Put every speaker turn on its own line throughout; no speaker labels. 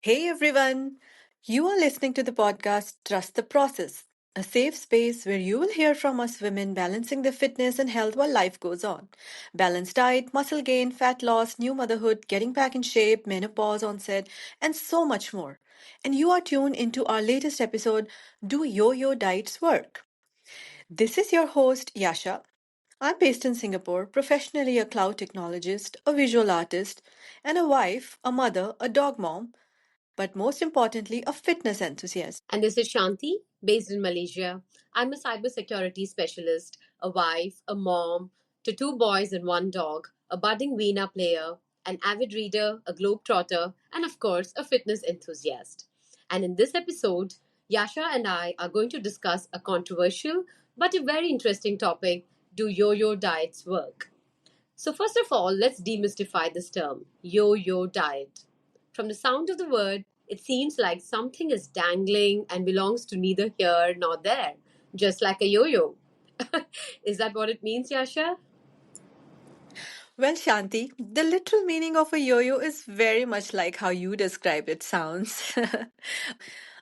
Hey everyone! You are listening to the podcast Trust the Process, a safe space where you will hear from us women balancing their fitness and health while life goes on. Balanced diet, muscle gain, fat loss, new motherhood, getting back in shape, menopause onset, and so much more. And you are tuned into our latest episode Do Yo Yo Diets Work? This is your host, Yasha. I'm based in Singapore, professionally a cloud technologist, a visual artist, and a wife, a mother, a dog mom, but most importantly, a fitness enthusiast.
And this is Shanti, based in Malaysia. I'm a cybersecurity specialist, a wife, a mom to two boys and one dog, a budding Veena player, an avid reader, a globetrotter, and of course, a fitness enthusiast. And in this episode, Yasha and I are going to discuss a controversial but a very interesting topic: do yo yo diets work? So, first of all, let's demystify this term yo yo diet. From the sound of the word, it seems like something is dangling and belongs to neither here nor there, just like a yo yo. Is that what it means, Yasha?
Well, Shanti, the literal meaning of a yo yo is very much like how you describe it sounds.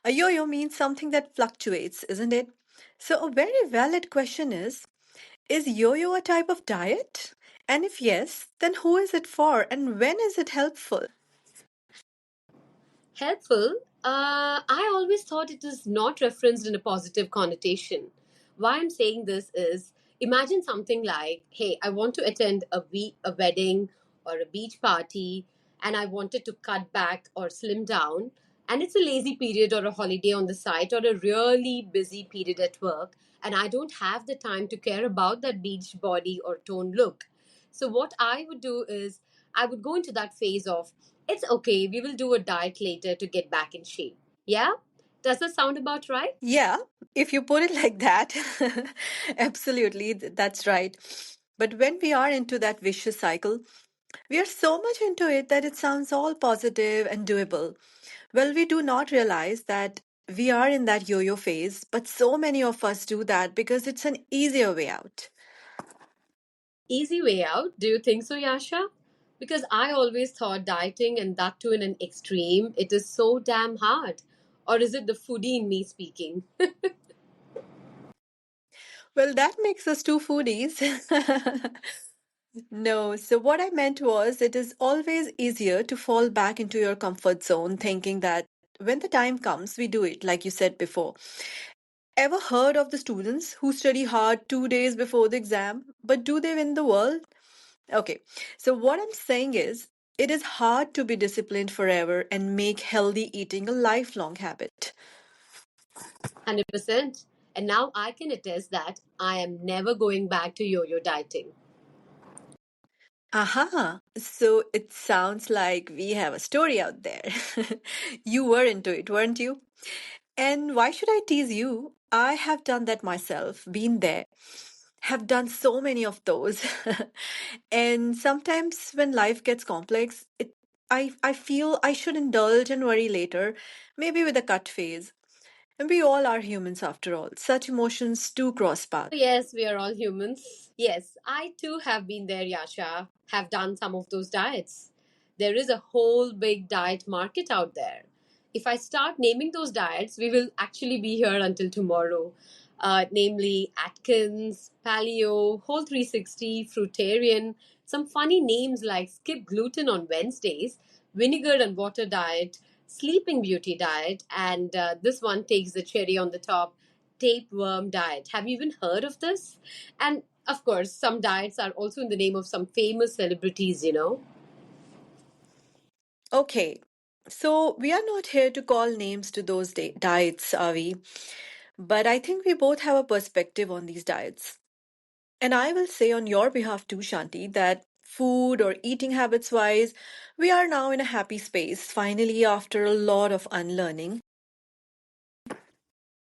A yo yo means something that fluctuates, isn't it? So, a very valid question is yo yo a type of diet? And if yes, then who is it for and when is it helpful?
Helpful? I always thought it is not referenced in a positive connotation. Why I'm saying this is imagine something like, hey, I want to attend a wedding or a beach party and I wanted to cut back or slim down, and it's a lazy period or a holiday on the side or a really busy period at work, and I don't have the time to care about that beach body or toned look. So, what I would do is I would go into that phase of it's okay, we will do a diet later to get back in shape. Yeah? Does that sound about right?
Yeah, if you put it like that, absolutely, that's right. But when we are into that vicious cycle, we are so much into it that it sounds all positive and doable. Well, we do not realize that we are in that yo yo phase, but so many of us do that because it's an easier way out.
Easy way out. Do you think so, Yasha? Because I always thought dieting, and that too in an extreme, it is so damn hard. Or is it the foodie in me speaking?
Well, that makes us two foodies. No, so what I meant was it is always easier to fall back into your comfort zone, thinking that when the time comes, we do it, like you said before. Ever heard of the students who study hard 2 days before the exam, but do they win the world? Okay, so what I'm saying is, it is hard to be disciplined forever and make healthy eating a lifelong habit.
100%. And now I can attest that I am never going back to yo yo dieting.
Aha, so it sounds like we have a story out there. You were into it, weren't you? And why should I tease you? I have done that myself, been there, have done so many of those. And sometimes when life gets complex, I feel I should indulge and worry later, maybe with a cut phase. And we all are humans after all. Such emotions do cross paths.
Yes, we are all humans. Yes, I too have been there, Yasha, have done some of those diets. There is a whole big diet market out there. If I start naming those diets, we will actually be here until tomorrow. Namely Atkins, Paleo, Whole 360, Fruitarian, some funny names like skip gluten on Wednesdays, vinegar and water diet, sleeping beauty diet, and this one takes the cherry on the top, tapeworm diet. Have you even heard of this? And of course, some diets are also in the name of some famous celebrities, you know.
Okay, so we are not here to call names to those diets, are we? But I think we both have a perspective on these diets. And I will say on your behalf too, Shanti, that food or eating habits wise, we are now in a happy space, finally, after a lot of unlearning.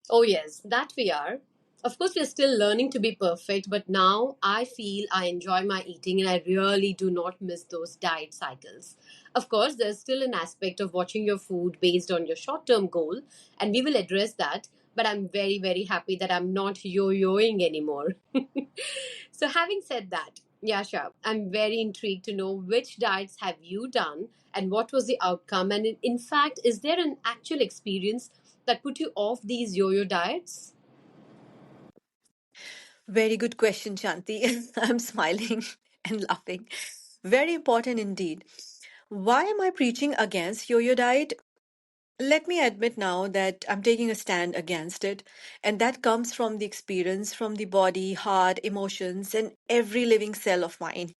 Oh, yes, that we are. Of course, we're still learning to be perfect, but now I feel I enjoy my eating and I really do not miss those diet cycles. Of course, there's still an aspect of watching your food based on your short term goal, and we will address that. But I'm very, very happy that I'm not yo yoing anymore. So, having said that, Yeah, sure. I'm very intrigued to know which diets have you done and what was the outcome. And in fact, is there an actual experience that put you off these yo yo diets?
Very good question, Shanti. I'm smiling and laughing. Very important indeed. Why am I preaching against yo yo diet? Let me admit now that I'm taking a stand against it, and that comes from the experience, from the body, heart, emotions, and every living cell of mine.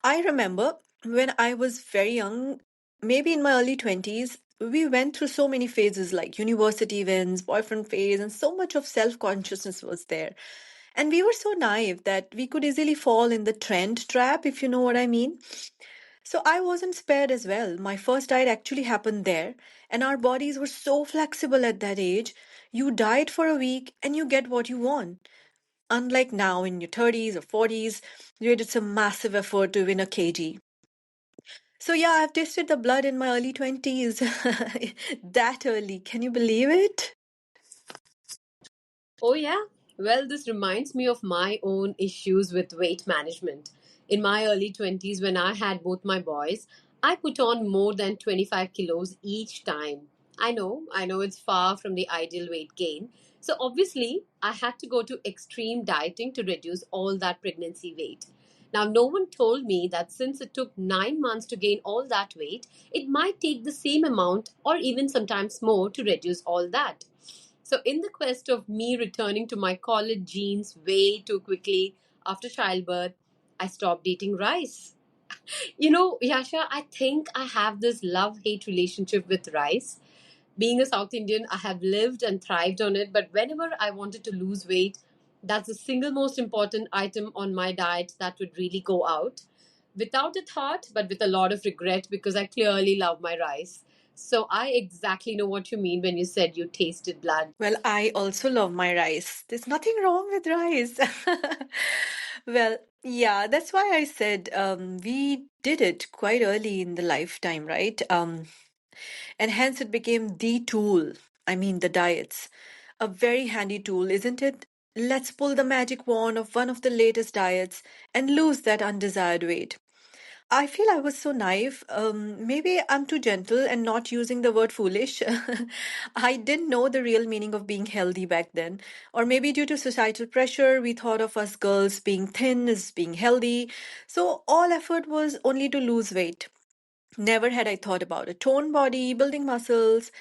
I remember when I was very young, maybe in my early 20s, we went through so many phases like university events, boyfriend phase, and so much of self consciousness was there. And we were so naive that we could easily fall in the trend trap, if you know what I mean. So I wasn't spared as well. My first diet actually happened there, and our bodies were so flexible at that age. You diet for a week and you get what you want. Unlike now in your 30s or 40s, where it's a massive effort to win a kg. So yeah, I've tasted the blood in my early 20s. That early. Can you believe it?
Oh, yeah. Well, this reminds me of my own issues with weight management. In my early 20s, when I had both my boys, I put on more than 25 kilos each time. I know it's far from the ideal weight gain. So, obviously, I had to go to extreme dieting to reduce all that pregnancy weight. Now, no one told me that since it took 9 months to gain all that weight, it might take the same amount or even sometimes more to reduce all that. So, in the quest of me returning to my college jeans way too quickly after childbirth, I stopped eating rice. You know, Yasha, I think I have this love hate relationship with rice. Being a South Indian, I have lived and thrived on it, but whenever I wanted to lose weight, that's the single most important item on my diet that would really go out. Without a thought, but with a lot of regret because I clearly love my rice. So I exactly know what you mean when you said you tasted blood.
Well, I also love my rice. There's nothing wrong with rice. Well, yeah, that's why I said we did it quite early in the lifetime, right? And hence it became the tool. I mean, the diets. A very handy tool, isn't it? Let's pull the magic wand of one of the latest diets and lose that undesired weight. I feel I was so naive. Maybe I'm too gentle and not using the word foolish. I didn't know the real meaning of being healthy back then. Or maybe due to societal pressure, we thought of us girls being thin as being healthy. So all effort was only to lose weight. Never had I thought about a toned body, building muscles.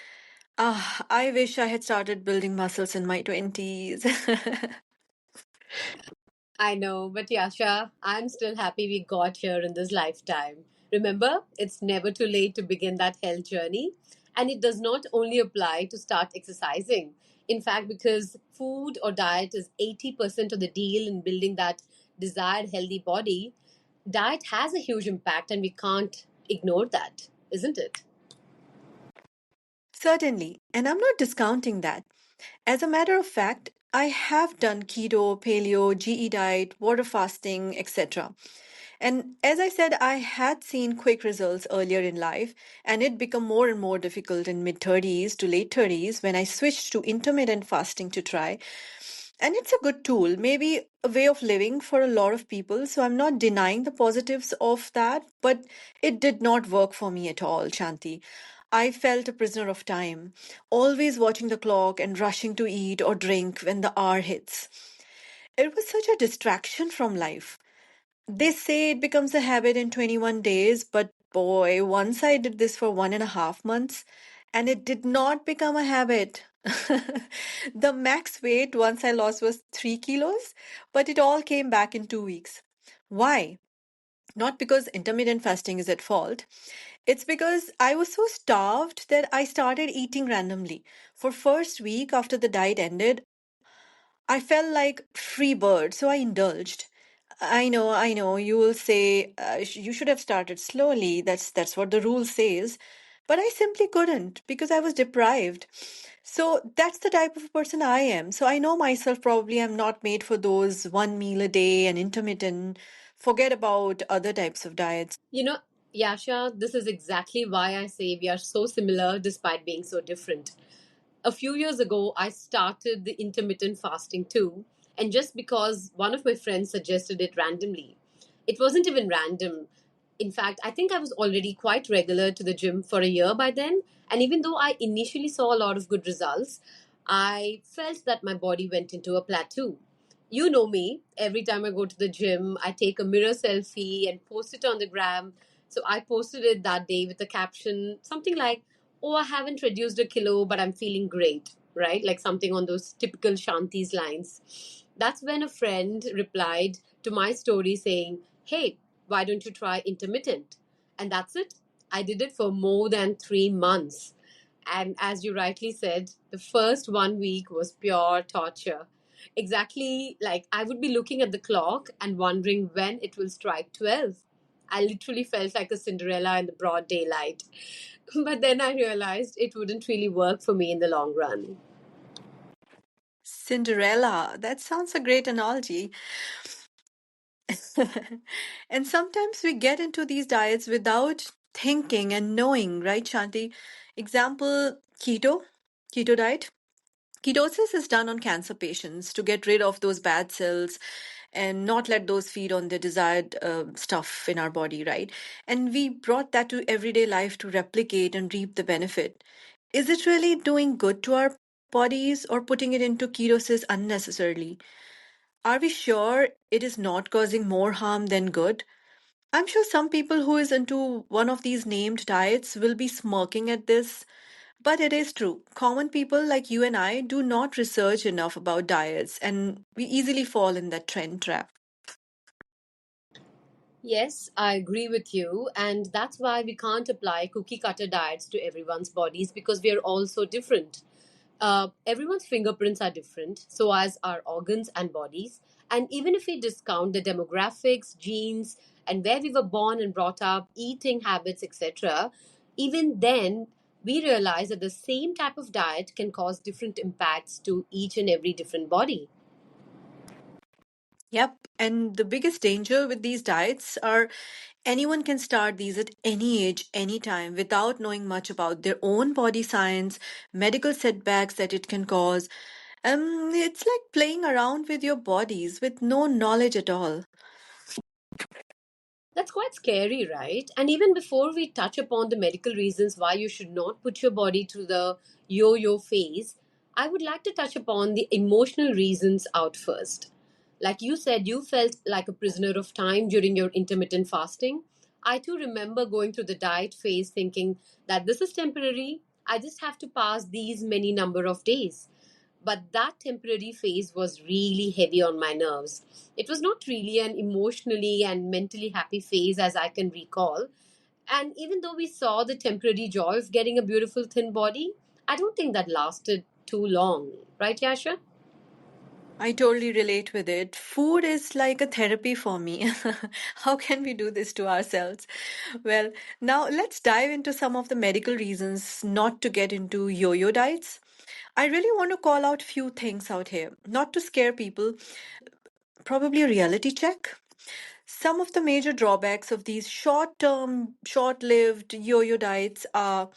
Ah, I wish I had started building muscles in my 20s.
I know, but Yasha, I'm still happy we got here in this lifetime. Remember, it's never too late to begin that health journey. And it does not only apply to start exercising. In fact, because food or diet is 80% of the deal in building that desired healthy body, diet has a huge impact and we can't ignore that, isn't it?
Certainly, and I'm not discounting that. As a matter of fact, I have done keto, paleo, GE diet, water fasting, etc. And as I said, I had seen quick results earlier in life, and it became more and more difficult in mid 30s to late 30s when I switched to intermittent fasting to try. And it's a good tool, maybe a way of living for a lot of people. So I'm not denying the positives of that, but it did not work for me at all, Shanti. I felt a prisoner of time, always watching the clock and rushing to eat or drink when the hour hits. It was such a distraction from life. They say it becomes a habit in 21 days, but boy, once I did this for 1.5 months and it did not become a habit. The max weight once I lost was 3 kilos, but it all came back in 2 weeks. Why? Not because intermittent fasting is at fault. It's because I was so starved that I started eating randomly. For first week after the diet ended, I felt like free bird, so I indulged. I know. You will say you should have started slowly. That's what the rule says, but I simply couldn't because I was deprived. So that's the type of person I am. So I know myself. Probably I'm not made for those one meal a day and intermittent. Forget about other types of diets.
You know, Yasha, this is exactly why I say we are so similar despite being so different. A few years ago, I started the intermittent fasting too. And just because one of my friends suggested it randomly, it wasn't even random. In fact, I think I was already quite regular to the gym for a year by then. And even though I initially saw a lot of good results, I felt that my body went into a plateau. You know me, every time I go to the gym, I take a mirror selfie and post it on the gram. So I posted it that day with a caption, something like, "Oh, I haven't reduced a kilo, but I'm feeling great," right? Like something on those typical Shanti's lines. That's when a friend replied to my story saying, "Hey, why don't you try intermittent?" And that's it. I did it for more than 3 months. And as you rightly said, the first 1 week was pure torture. Exactly, like I would be looking at the clock and wondering when it will strike 12. I literally felt like a Cinderella in the broad daylight. But then I realized it wouldn't really work for me in the long run.
Cinderella, that sounds a great analogy. And sometimes we get into these diets without thinking and knowing, right, Shanti? Example, keto diet. Ketosis is done on cancer patients to get rid of those bad cells and not let those feed on the desired stuff in our body, right? And we brought that to everyday life to replicate and reap the benefit. Is it really doing good to our bodies or putting it into ketosis unnecessarily? Are we sure it is not causing more harm than good? I'm sure some people who is into one of these named diets will be smirking at this, but it is true. Common people like you and I do not research enough about diets, and we easily fall in that trend trap.
Yes, I agree with you. And that's why we can't apply cookie cutter diets to everyone's bodies because we are all so different. Everyone's fingerprints are different, so as our organs and bodies. And even if we discount the demographics, genes, and where we were born and brought up, eating habits, etc., even then, we realize that the same type of diet can cause different impacts to each and every different body.
Yep. And the biggest danger with these diets are anyone can start these at any age, anytime, without knowing much about their own body science, medical setbacks that it can cause. It's like playing around with your bodies with no knowledge at all.
That's quite scary, right? And even before we touch upon the medical reasons why you should not put your body through the yo yo phase, I would like to touch upon the emotional reasons out first. Like you said, you felt like a prisoner of time during your intermittent fasting. I too remember going through the diet phase thinking that this is temporary. I just have to pass these many number of days. But that temporary phase was really heavy on my nerves. It was not really an emotionally and mentally happy phase as I can recall. And even though we saw the temporary joy of getting a beautiful thin body, I don't think that lasted too long. Right, Yasha?
I totally relate with it. Food is like a therapy for me. How can we do this to ourselves? Well, now let's dive into some of the medical reasons not to get into yo-yo diets. I really want to call out few things out here, not to scare people, probably a reality check. Some of the major drawbacks of these short-term, short-lived yo-yo diets are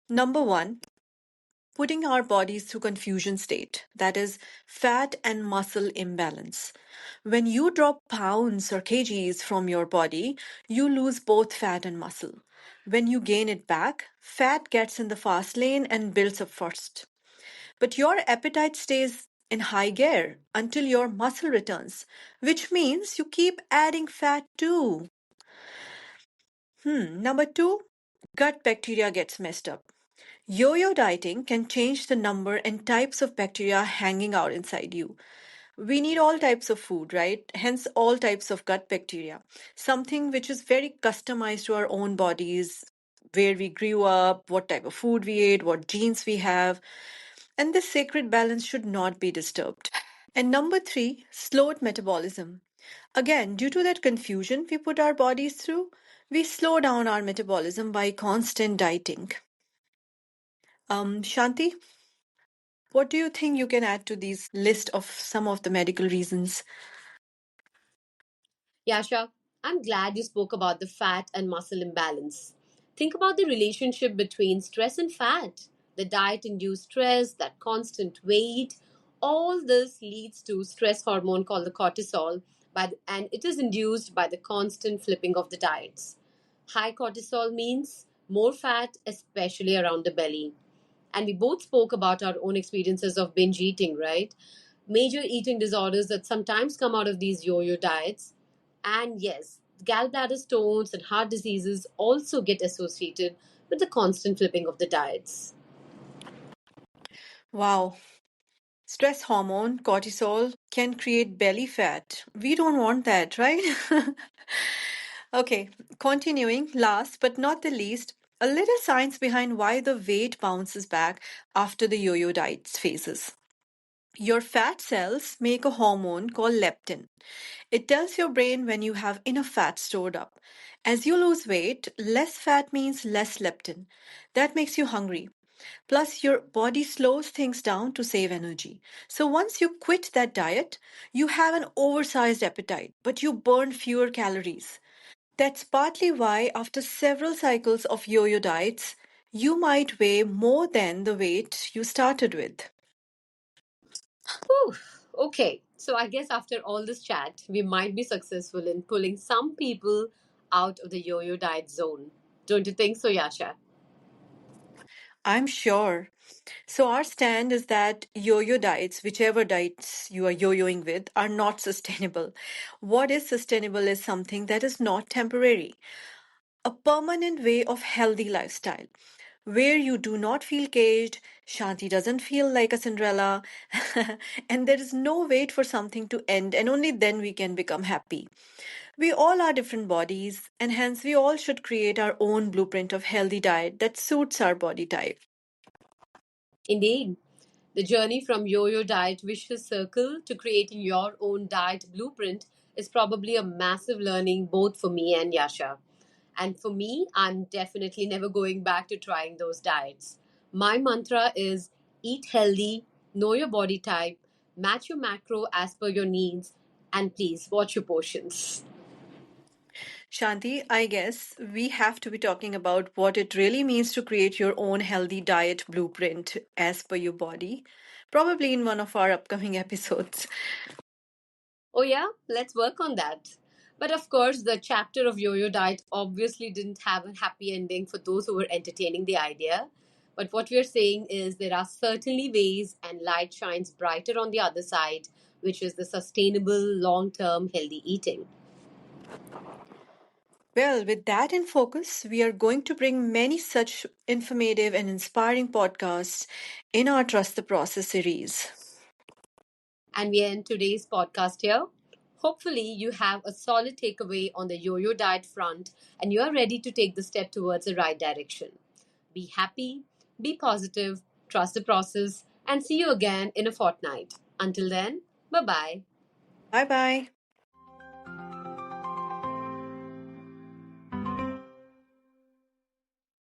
number one, putting our bodies through confusion state, that is, fat and muscle imbalance. When you drop pounds or kgs from your body, you lose both fat and muscle. When you gain it back, fat gets in the fast lane and builds up first. But your appetite stays in high gear until your muscle returns, which means you keep adding fat too. Number two, gut bacteria gets messed up. Yo-yo dieting can change the number and types of bacteria hanging out inside you. We need all types of food, right? Hence, all types of gut bacteria. Something which is very customized to our own bodies, where we grew up, what type of food we ate, what genes we have. And this sacred balance should not be disturbed. And number three, slowed metabolism. Again, due to that confusion we put our bodies through, we slow down our metabolism by constant dieting. Shanti, what do you think you can add to these list of some of the medical reasons?
Yasha, I'm glad you spoke about the fat and muscle imbalance. Think about the relationship between stress and fat, the diet induced stress, that constant weight, All this leads to stress hormone called the cortisol, and it is induced by the constant flipping of the diets. High cortisol means more fat, especially around the belly. And we both spoke about our own experiences of binge eating, right? Major eating disorders that sometimes come out of these yo yo diets. And yes, gallbladder stones and heart diseases also get associated with the constant flipping of the diets.
Wow. Stress hormone, cortisol, can create belly fat. We don't want that, right? Okay, continuing, last but not the least, a little science behind why the weight bounces back after the yo yo diet phases. Your fat cells make a hormone called leptin. It tells your brain when you have enough fat stored up. As you lose weight, less fat means less leptin. That makes you hungry. Plus, your body slows things down to save energy. So once you quit that diet, you have an oversized appetite, but you burn fewer calories. That's partly why, after several cycles of yo yo diets, you might weigh more than the weight you started with.
Whew. Okay, so I guess after all this chat, we might be successful in pulling some people out of the yo yo diet zone. Don't you think so, Yasha?
I'm sure. So, our stand is that yo yo diets, whichever diets you are yo yoing with, are not sustainable. What is sustainable is something that is not temporary, a permanent way of healthy lifestyle where you do not feel caged, Shanti doesn't feel like a Cinderella, and there is no wait for something to end, and only then we can become happy. We all are different bodies, and hence we all should create our own blueprint of healthy diet that suits our body type.
Indeed. The journey from yo yo diet vicious circle to creating your own diet blueprint is probably a massive learning both for me and Yasha. And for me, I'm definitely never going back to trying those diets. My mantra is eat healthy, know your body type, match your macro as per your needs, and please watch your portions.
Shanti, I guess we have to be talking about what it really means to create your own healthy diet blueprint as per your body, probably in one of our upcoming episodes.
Oh, yeah, let's work on that. But of course, the chapter of yo yo diet obviously didn't have a happy ending for those who were entertaining the idea. But what we're saying is there are certainly ways, and light shines brighter on the other side, which is the sustainable, long term healthy eating.
Well, with that in focus, we are going to bring many such informative and inspiring podcasts in our Trust the Process series.
And we end today's podcast here. Hopefully, you have a solid takeaway on the yo yo diet front and you are ready to take the step towards the right direction. Be happy, be positive, trust the process, and see you again in a fortnight. Until then, bye bye.
Bye bye.